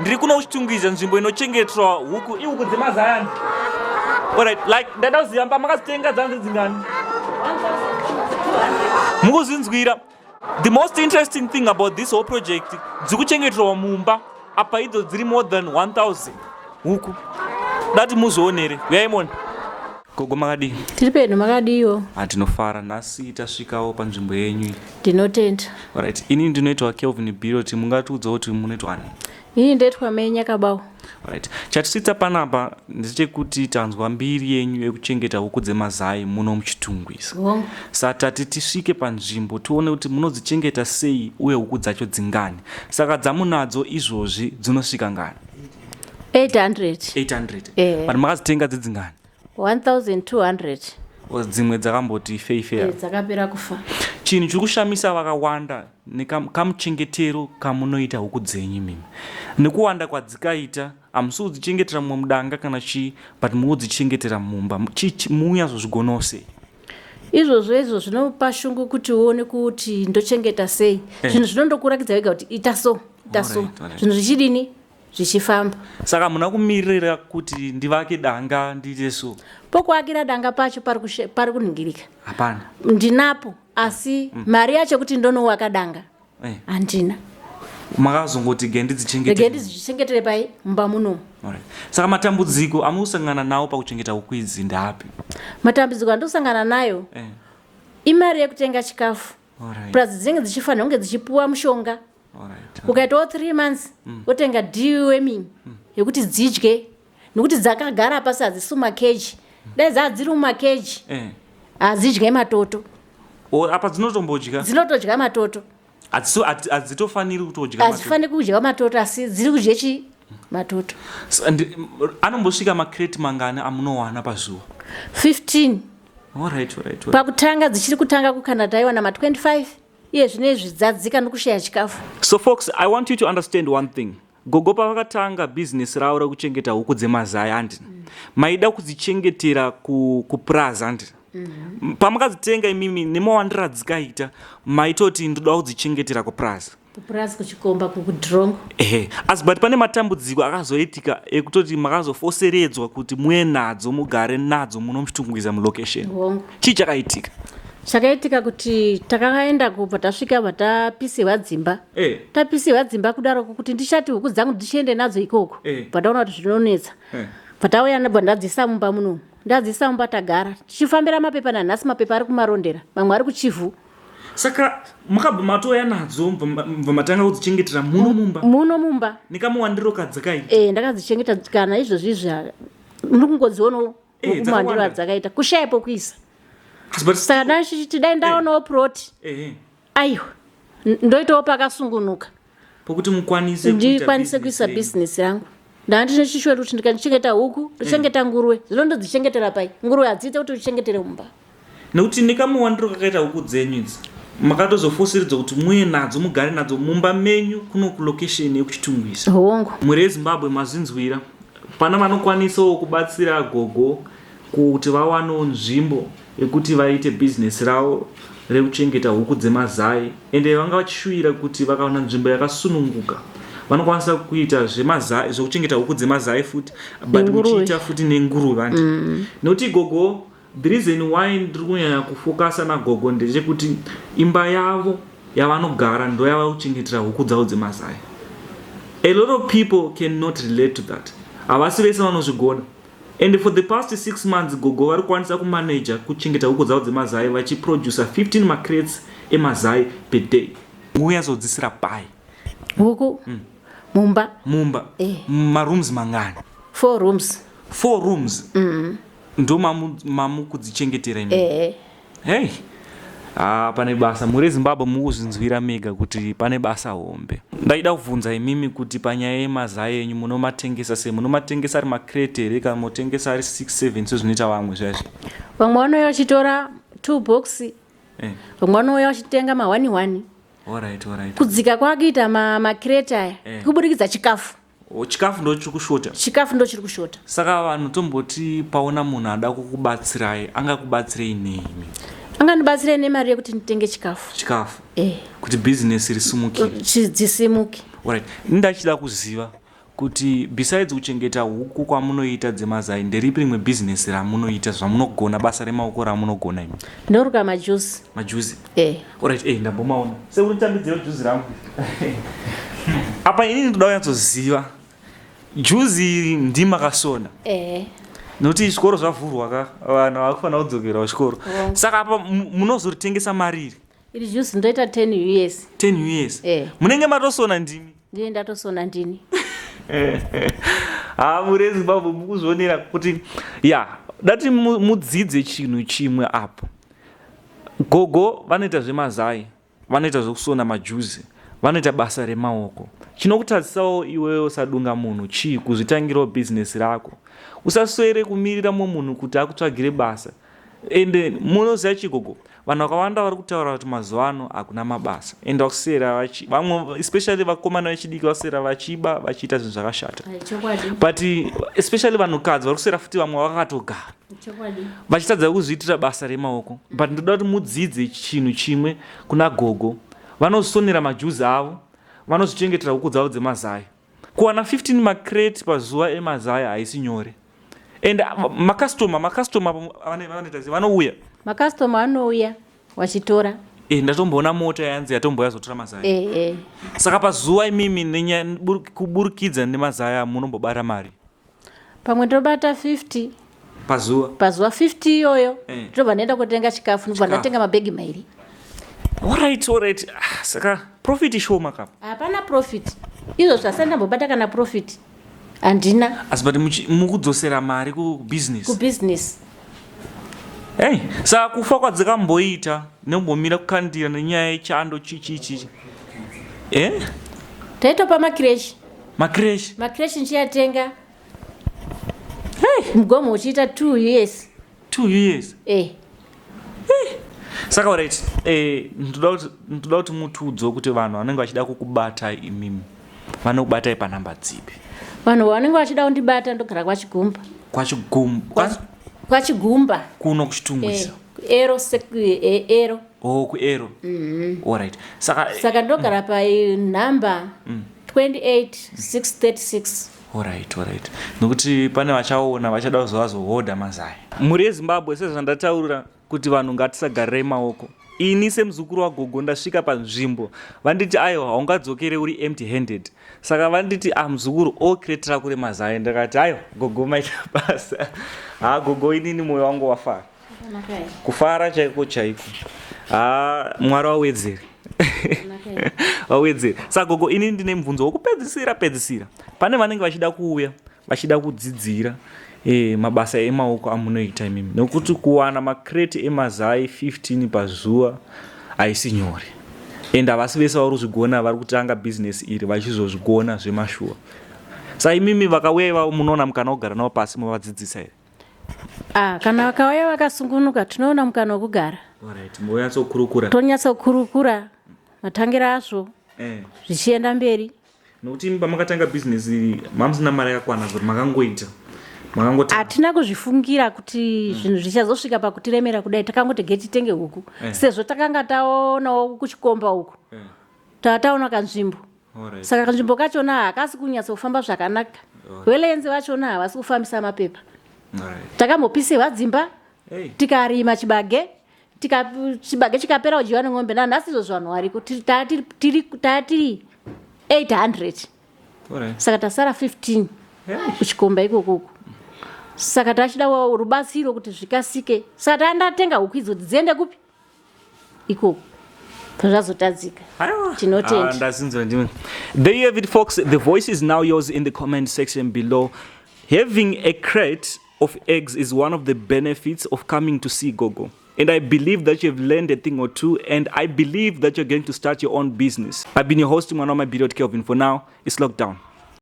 ndiri kuno kuchitungidza nzvimbo inochengeterwa huku ihuku dzemazayani. Alright, like ndada kuziyamba makazitenga dzanzi dzingani? Mukuzvinzwira. The most interesting thing about this whole project, dziri kuchengeterwa mumba apa idzo dziri more than 1000 huku. Dati muzoonere. Yaimona. Gogo makadi. Tiri pedu makadiyo. Tinofara nhasi tasvikawo panzvimbo yenyu. Ndinotenda. Alright, ini ndinoitwa Kelvin Birot, mungatiudza kuti munoitwani? Ini ndoitwa Menyakabawo. Alright. Chatisvitsa panapa ndechekuti tanzwa mbiri yenyu yekuchengeta huku dzemazai muno muchitungwiza. Saka tisvike panzvimbo tione kuti munodzichengeta sei uye huku dzacho dzingani. Saka dzamunadzo izvozvi dzinosvika ngani? 800. But makadzitenga dzingani? 1200. Dzimwe dzakamboti feifea. Dzakapera kufa. Chinhu chiri kushamisa vakawanda nekamuchengetero kamunoita huku dzenyu mimi. Nekuwanda kwadzikaita hamusi kudzichengetera mumudanga kana chii, but mukudzichengetera mumba. Munyazozvigona sei? Izvozvo zvinopa shungu kuti uone kuti ndochengeta sei. Zvinhu zvinondokurakidza wega kuti ita so. Zvinhu zvichidini? Zvichifamba. Saka muna kumirira kuti ndivake danga ndiite so. Pokuakira danga pacho pari kuningirika. Hapana. Ndinapo asi mari yacho kuti ndonowaka danga. Handina. Makazongoti gendizichengetere pai mumba muno. Saka matambudziko amusangana nawo pakuchengeta huku idzi ndapi? Matambudziko andosangana nayo imari yekutenga chikafu. Plus dzinenge dzichifanira kunge dzichipuwa mushonga. Ukaitawo 3 months wotenga deworming yekuti dzidye nekuti dzakagara pasi hadzisuma keji. Dai dzadziri mumakeji hadzidye matoto. Apa dzinotombodya? Dzinotodya matoto. Hadzitofaniri kutodya matoto? Hadzifaniri kudya matoto asi dziri kudye chi? Matoto. Anombosvika makreti mangani amunowana pazuva? 15. Alright. Pakutanga dzichiri kutanga kuCanada iwana ma25. Iye zvinezvi dzadzika nokushaya chikafu. So folks, I want you to understand one thing. Gogo pavakatanga business ravo rekuchengeta huku dzemazai handi. Maida kudzichengetera kupraza handi. Pamakadzitenga imimi nemawandira dzikaita maitoti ndoda kudzichengetera kupraza. Kupraza kuchikomba kukudrongo. Asi but pane matambudziko akazoitika ekutoti makazofoseredzwa kuti muye nadzo mugare nadzo muno muchitungwiza mulocation. Chii chakaitika? Chakaitika kuti takaenda kubva tasvika patapisiwa dzimba. Tapisiwa dzimba kudaro kuti ndichati huku dzangu ndichiende nadzo ikoko. Pataona kuti zvinonetsa. Patauya nabva ndadzisa mumba muno. Ndadzisa mumba tagara. Tichifambira mapepa nanhasi mapepa ari kumarondera. Mamwe ari kuchivhu. Saka makabva matoya nadzo mva matanga kudzichengetera muno mumba? Muno mumba. Nekamuwandiro kadzakaita? Ndakadzichengeta kana izvozvi ndikungodzionawo muwandiro adzakaita. Kushayapo kuisa. Saka ndachiti dai ndaonawo ploti. Aiwa. Ndoitawo pakasungunuka. Pokuti ndikwanise kuisa business yangu. Ndandinechishwera kuti ndikandichengeta huku, ndichengeta nguruwe. Dzinondodichengetera pai. Nguruwe hadziite kuti uchengetere mumba. Nekuti nekamuwandiro kakaita huku dzenyu idzi, makatozofosiridza kuti muye nadzo mugare nadzo mumba menyu kuno kulocation yekuchitungwiza. Mhuri yeZimbabwe mazvinzwira. Pana vanokwanisawo kubatsira Gogo kuti vawanewo nzvimbo yekuti vaite business ravo rekuchengeta huku dzemazai, ende vanga vachishuvira kuti vakaona nzvimbo yakasununguka vanokwanisa kuita zvemazai zvokuchengeta huku dzemazai futi, but muchiita futi nenguruve. Nekuti Gogo, the reason why ndiri kunyanya kufokasa naGogo ndechekuti imba yavo yavanogara ndo yava kuchengetera huku dzavo dzemazai. A lot of people cannot relate to that. Havasi vese vanozvigona. And for the past 6 months, Gogo vari kwanisa kumanager kuchengeta huku dzavo dzemazai vachiproduce 15 macrates emazai per day. Muyazodzisira pai huku mumba marooms mangani? 4 rooms. 4 rooms. Ndo mamukudzichengetera imi? Hey. Pane basa. Mhuri yeZimbabwe mukuzvinzwira mega kuti pane basa hombe. Ndaida kubvunza imimi kuti panyaya yemazai enyu munomatengesa sei? Munomatengesa ari makrete here kana mutengesa ari 6-7 sezvinoita vamwe zvazvo? Vamwe vanouya vachitora 2 box. Vamwe vanouya vachitenga ma1-1. Alright. Kudzika kwakuita makrete aya kubudikidza chikafu. Chikafu ndo chiri kushota? Chikafu ndo chiri kushota. Saka vanhu tomboti paona munhu ada kukubatsirai angakubatsirei nei? Angandibatsire nemari yekuti nditenge chikafu. Kuti business risumukire. Dzisimuke. Alright. Ndachida kuziva kuti besides kuchengeta huku kwamunoita dzemazai nderipi rimwe business ramunoita zvamunogona basa remaoko ramunogona imi? Ndinoruka majuzi. Majuzi? Alright, ndambomaona seuritambidzira juzi rangu apa inini ndoda kunyatsoziva juzi ndimakasona nokuti chikoro zvavhurwa vanhu vakufanira kudzokera kuchikoro saka apa munozoritengesa mariri? Iri juzi ndoita 10 years. 10 years? Munenge matosona ndini? Ndiye ndatosona ndini. Muri eZimbabwe mukuzvionera kuti dati mudzidze chinhu chimwe apo. Gogo vanoita zvemazai, vanoita zvekusona majuzi, vanoita basa remaoko. Chinokutadzisawo iwewe sadunga munhu chii kuzvitangirawo bhizinesi rako. Usaswere kumirira munhu kuti akutsvagire basa. Ende munoziva chigogo, vanhu vakawanda vari kutaura kuti mazuva ano hakuna mabasa. Ende vakusera vamwe especially vakomana vechidiki vakusera vachiba vachiita zvinhu zvakashata. But especially vanhukadzi vari kusera futi vamwe vakatogara vachitadza kuzviitira basa remaoko. But ndoda kuti mudzidze chinhu chimwe kuna Gogo. Vanozvisonera majuzi avo, vanozvichengetera huku dzavo dzemazai. Kuwana 15 makreti pazuva emazai haisi nyore. And makastoma vanouya. Makastoma anouya vachitora. Ndatomboona mota yanzi yatombouya zotora mazai. Saka pazuva imimi kuburikidza nemazai munombobata mari? Pamwe ndobata 50. Pazuva? Pazuva 50 iyoyo. Ndobva ndaenda kutenga chikafu, ndobva ndatenga mabhegi mairi. Alright. Saka profit shoma kapa? Hapana profit. Izvo zvasati ndambobata kana profit. Handina. Asi but mukudzosera mari kubusiness? Kubusiness. Saka kufa kwadzikamboita nembomira kukandira nenyaya yechando chichichi. Taitopa makireshi. Makireshi? Makireshi nchiyatenga. Mugomo uchiita 2 years. 2 years? Saka alright, ndoda kuti mutiudze kuti vanhu vanenge vachida kukubata imimi vanokubatai panhamba dzipi? Vanhu vanenge vachida kundibata ndogara kwachigumba. Kwachigumba kuno kuchitungwisa? Ero. Kuero. Alright. Saka ndogara panhamba 28636. Alright. Nokuti pane vachaona vachada kuzovazohodha mazai. Muri yeZimbabwe sezvandataurira kuti vanhu ngatisagarire maoko. Ini semuzukuru waGogo ndasvika panzvimbo vanditi aiwa haungadzokere uri empty handed. Saka vanditi muzukuru okretera kure mazai. Ndakati aiwa Gogo maita basa. Gogo inini moyo wangu wafara. Kufara chaiko. Mwari wawedzere. Wawedzere. Saka Gogo inini ndine mubvunzo wokupedzisira. Pane vanenge vachida kuuya, vachida kudzidzira mabasa emaoko amunoita imimi. Nokuti kuwana makreti emazai 15 pazuva haisi nyore. Ende havasi vese vari kuzvigona vari kutanga business iri vachizozvigona zvemashuwa. Saka imimi vakauya munoona mukana wokugara navo pasi movadzidzisa here? Kana vakauya vakasungunuka tinoona mukana wokugara. Alright, monyatsokurukura. Tonyatsokurukura matangira azvo zvichienda mberi. Nokuti pamakatanga business iri mamusina mari yakakwana kuti makangoita. Hatina kuzvifungira kuti zvinhu zvichazosvika pakutiremera kudai. Takangoti getitenge huku. Sezvo takanga taonawo kuchikomba huku. Taona kanzvimbo. Saka kanzvimbo kachona hakasi kunyatsofamba zvakanaka. Velenzi vachona havasi kufambisa mapepa. Takambopisa dzimba, tikarima chibage, chibage chikapera kudyiwa nemombe. Nanhasi izvo zvanhu variko tiri 800. Saka tasara 15 kuchikomba ikoko. Saka tachida rubatsiro kuti zvikasike. Saka tandatenga huku idzo dziende kupi? Ikoko. Zvazotadzika. Tinotenda. There you have it, folks. The voice is now yours in the comment section below. Having a crate of eggs is one of the benefits of coming to see Gogo. And I believe that you've learned a thing or two, and I believe that you're going to start your own business. I've been your host, Kelvin. For now, it's locked down.